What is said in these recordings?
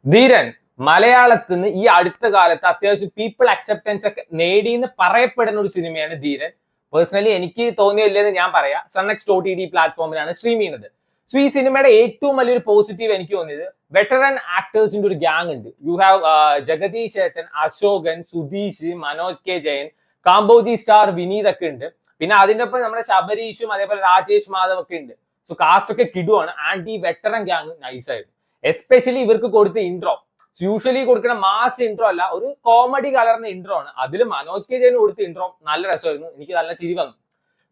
ധീരൻ മലയാളത്തിൽ നിന്ന് ഈ അടുത്ത കാലത്ത് അത്യാവശ്യം പീപ്പിൾ അക്സെപ്റ്റൻസ് ഒക്കെ നേടിയെന്ന് പറയപ്പെടുന്ന ഒരു സിനിമയാണ് ധീരൻ. പേഴ്സണലി എനിക്ക് തോന്നിയില്ലെന്ന് ഞാൻ പറയാം. സൺ നെക്സ്റ്റ് OTT പ്ലാറ്റ്ഫോമിലാണ് സ്ട്രീം ചെയ്യുന്നത്. സോ ഈ സിനിമയുടെ ഏറ്റവും വലിയൊരു പോസിറ്റീവ് എനിക്ക് തോന്നിയത് വെറ്ററൻ ആക്ടേഴ്സിന്റെ ഒരു ഗ്യാങ് ഉണ്ട്. യു ഹാവ് ജഗദീഷ് ചേട്ടൻ, അശോകൻ, സുധീഷ്, മനോജ് കെ ജയൻ, കാമ്പോജി സ്റ്റാർ വിനീത് ഒക്കെ ഉണ്ട്. പിന്നെ അതിന്റെ ഒപ്പം നമ്മുടെ ശബരീഷും അതേപോലെ രാജേഷ് മാധവ് ഒക്കെ ഉണ്ട്. സോ കാസ്റ്റ് ഒക്കെ കിടുവാണ്. ആൻഡ് ഈ വെറ്ററൻ ഗ്യാങ് നൈസായിരുന്നു. എസ്പെഷ്യലി ഇവർക്ക് കൊടുത്ത ഇൻട്രോ, യൂഷ്വലി കൊടുക്കുന്ന മാസ് ഇൻട്രോ അല്ല, ഒരു കോമഡി കലർന്ന ഇൻട്രോ ആണ്. അതിൽ മനോജ് കെ ജയന് കൊടുത്ത ഇൻട്രോ നല്ല രസമായിരുന്നു. എനിക്ക് നല്ല ചിരി വന്നു.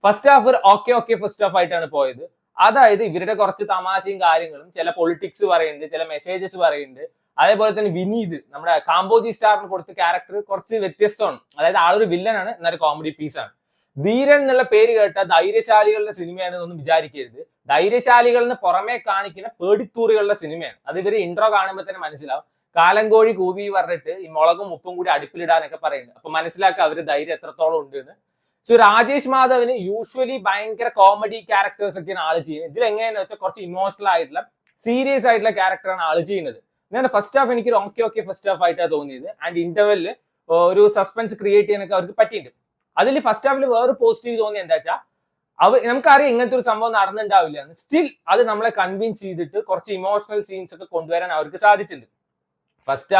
First half okay first half ആയിട്ടാണ് പോയത്. അതായത് ഇവരുടെ കുറച്ച് തമാശയും കാര്യങ്ങളും, ചില പൊളിറ്റിക്സ് പറയുന്നുണ്ട്, ചില മെസ്സേജസ് പറയുന്നുണ്ട്. അതേപോലെ തന്നെ വിനീത്, നമ്മുടെ കാമ്പോജി സ്റ്റാറിന് കൊടുത്ത ക്യാരക്ടർ കുറച്ച് വ്യത്യസ്തമാണ്. അതായത് ആളൊരു വില്ലനാണ്, എന്നൊരു കോമഡി പീസാണ്. ധീരൻ എന്നുള്ള പേര് കേട്ട ധൈര്യശാലികളുടെ സിനിമയാണെന്നൊന്നും വിചാരിക്കരുത്. ധൈര്യശാലികളിന് പുറമെ കാണിക്കുന്ന പേടിത്തൂറികളുടെ സിനിമയാണ്. അത് ഇവര് ഇൻട്രോ കാണുമ്പോൾ തന്നെ മനസ്സിലാവും. കാലങ്കോഴി കൂവി പറഞ്ഞിട്ട് ഈ മുളകും ഉപ്പും കൂടി അടുപ്പിലിടാനൊക്കെ പറയുന്നത്. അപ്പൊ മനസ്സിലാക്കുക അവര് ധൈര്യം എത്രത്തോളം ഉണ്ട് എന്ന്. സോ രാജേഷ് മാധവിന് യൂഷ്വലി ഭയങ്കര കോമഡി ക്യാരക്ടേഴ്സ് ഒക്കെയാണ് ആള് ചെയ്യുന്നത്. ഇതിൽ എങ്ങനെയാണെന്ന് വെച്ചാൽ കുറച്ച് ഇമോഷണൽ ആയിട്ടുള്ള, സീരിയസ് ആയിട്ടുള്ള ക്യാരക്ടറാണ് ആള് ചെയ്യുന്നത്. ഞാൻ ഫസ്റ്റ് ഹാഫ് എനിക്ക് ഓക്കെ ഫസ്റ്റ് ഹാഫ് ആയിട്ടാണ് തോന്നിയത്. ആൻഡ് ഇന്റർവെല്ലിൽ ഒരു സസ്പെൻസ് ക്രിയേറ്റ് ചെയ്യാനൊക്കെ അവർക്ക് പറ്റിയിട്ടുണ്ട്. അതിൽ ഫസ്റ്റ് ഹാഫിൽ വേറെ പോസിറ്റീവ് തോന്നി എന്താ വെച്ചാൽ, നമുക്കറിയാം ഇങ്ങനത്തെ ഒരു സംഭവം നടന്നിട്ടുണ്ടാവില്ല. സ്റ്റിൽ അത് നമ്മളെ കൺവിൻസ് ചെയ്തിട്ട് കുറച്ച് ഇമോഷണൽ സീൻസ് ഒക്കെ കൊണ്ടുവരാൻ അവർക്ക് സാധിച്ചിട്ടുണ്ട്. First half